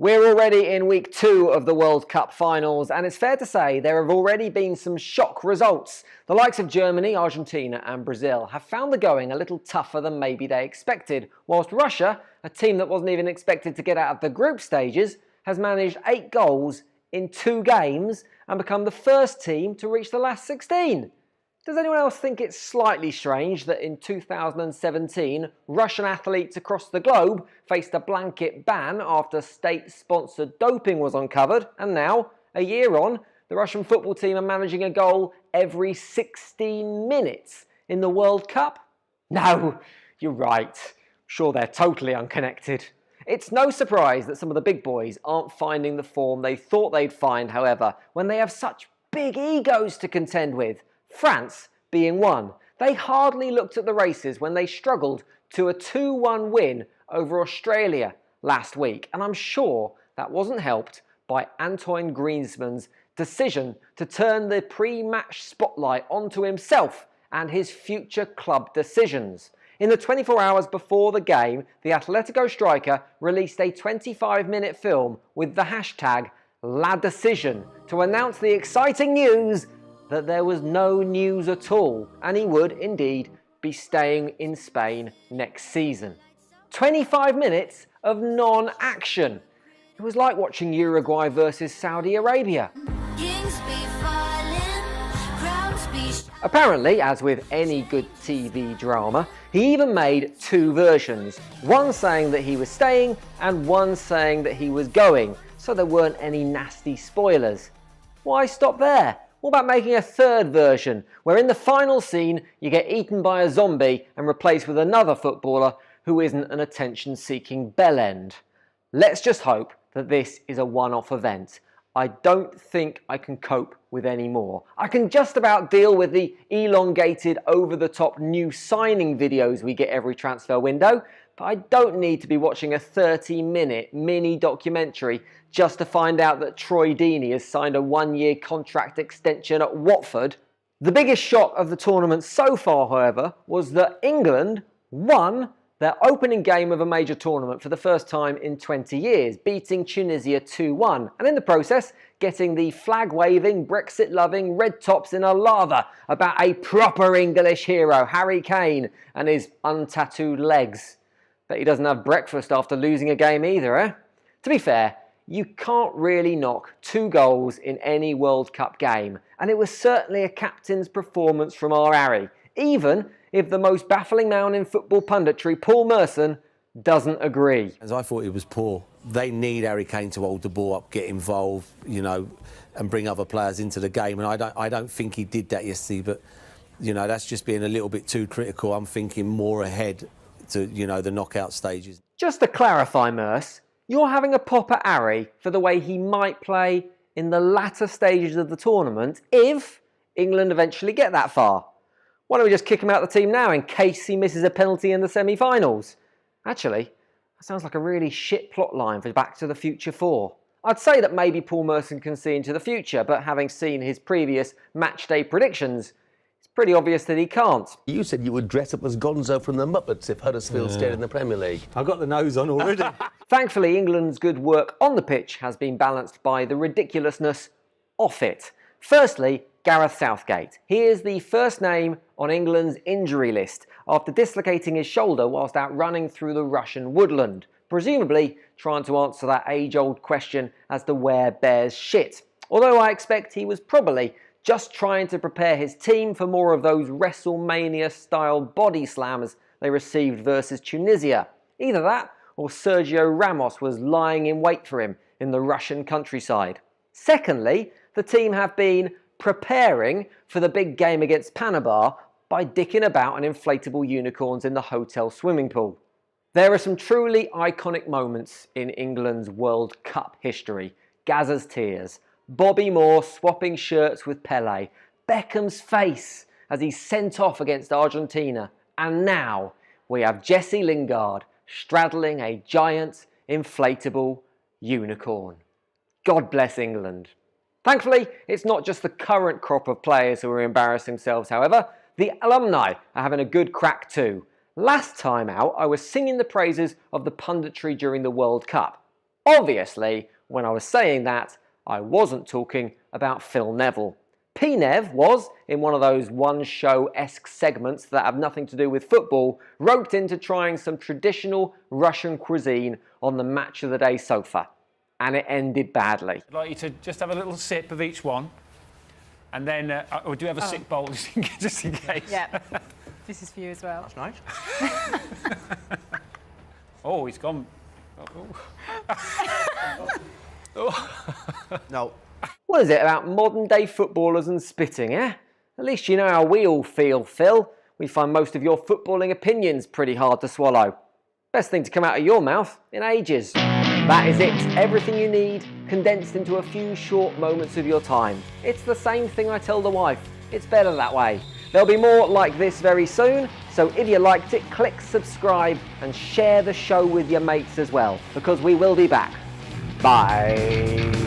We're already in week 2 of the World Cup finals, and it's fair to say there have already been some shock results. The likes of Germany, Argentina and Brazil have found the going a little tougher than maybe they expected, whilst Russia, a team that wasn't even expected to get out of the group stages, has managed 8 goals in 2 games and become the first team to reach the last 16. Does anyone else think it's slightly strange that in 2017, Russian athletes across the globe faced a blanket ban after state-sponsored doping was uncovered, and now, a year on, the Russian football team are managing a goal every 16 minutes in the World Cup? No, you're right. Sure, they're totally unconnected. It's no surprise that some of the big boys aren't finding the form they thought they'd find, however, when they have such big egos to contend with. France being one. They hardly looked at the races when they struggled to a 2-1 win over Australia last week, and I'm sure that wasn't helped by Antoine Griezmann's decision to turn the pre-match spotlight onto himself and his future club decisions. In the 24 hours before the game, the Atletico striker released a 25-minute film with the hashtag #LaDecision to announce the exciting news that there was no news at all, and he would indeed be staying in Spain next season. 25 minutes of non-action. It was like watching Uruguay versus Saudi Arabia. Apparently, as with any good TV drama, he even made 2 versions, one saying that he was staying and one saying that he was going, so there weren't any nasty spoilers. Why stop there? What about making a 3rd version, where in the final scene you get eaten by a zombie and replaced with another footballer who isn't an attention-seeking bellend? Let's just hope that this is a one-off event. I don't think I can cope with any more. I can just about deal with the elongated, over-the-top new signing videos we get every transfer window, but I don't need to be watching a 30-minute mini documentary just to find out that Troy Deeney has signed a 1-year contract extension at Watford. The biggest shock of the tournament so far, however, was that England won their opening game of a major tournament for the first time in 20 years, beating Tunisia 2-1, and in the process getting the flag-waving, Brexit-loving red tops in a lather about a proper English hero, Harry Kane, and his untattooed legs. Bet he doesn't have breakfast after losing a game either, eh? To be fair, you can't really knock 2 goals in any World Cup game, and it was certainly a captain's performance from our Harry, even if the most baffling man in football punditry, Paul Merson, doesn't agree. As I thought he was poor. They need Harry Kane to hold the ball up, get involved, and bring other players into the game, and I don't think he did that yesterday, but, that's just being a little bit too critical. I'm thinking more ahead to, the knockout stages. Just to clarify, Merce, you're having a pop at Harry for the way he might play in the latter stages of the tournament if England eventually get that far. Why don't we just kick him out of the team now in case he misses a penalty in the semi-finals? Actually, that sounds like a really shit plot line for Back to the Future 4. I'd say that maybe Paul Merson can see into the future, but having seen his previous matchday predictions, it's pretty obvious that he can't. You said you would dress up as Gonzo from the Muppets if Huddersfield stayed in the Premier League. I've got the nose on already. Thankfully, England's good work on the pitch has been balanced by the ridiculousness off it. Firstly, Gareth Southgate. He is the first name on England's injury list after dislocating his shoulder whilst out running through the Russian woodland, presumably trying to answer that age-old question as to where bears shit. Although I expect he was probably just trying to prepare his team for more of those WrestleMania-style body slams they received versus Tunisia. Either that or Sergio Ramos was lying in wait for him in the Russian countryside. Secondly, the team have been preparing for the big game against Panama by dicking about on inflatable unicorns in the hotel swimming pool. There are some truly iconic moments in England's World Cup history. Gazza's tears, Bobby Moore swapping shirts with Pelé, Beckham's face as he's sent off against Argentina, and now we have Jessie Lingard straddling a giant inflatable unicorn. God bless England. Thankfully, it's not just the current crop of players who are embarrassing themselves, however. The alumni are having a good crack too. Last time out, I was singing the praises of the punditry during the World Cup. Obviously, when I was saying that, I wasn't talking about Phil Neville. P-Nev was, in one of those one-show-esque segments that have nothing to do with football, roped into trying some traditional Russian cuisine on the Match of the Day sofa. And it ended badly. I'd like you to just have a little sip of each one. And then, or do you have a sick bowl just in case? Yeah. This is for you as well. That's nice. Oh, he's gone. No. What is it about modern day footballers and spitting, eh? At least you know how we all feel, Phil. We find most of your footballing opinions pretty hard to swallow. Best thing to come out of your mouth in ages. That is it. Everything you need condensed into a few short moments of your time. It's the same thing I tell the wife. It's better that way. There'll be more like this very soon, so if you liked it, click subscribe and share the show with your mates as well, because we will be back. Bye.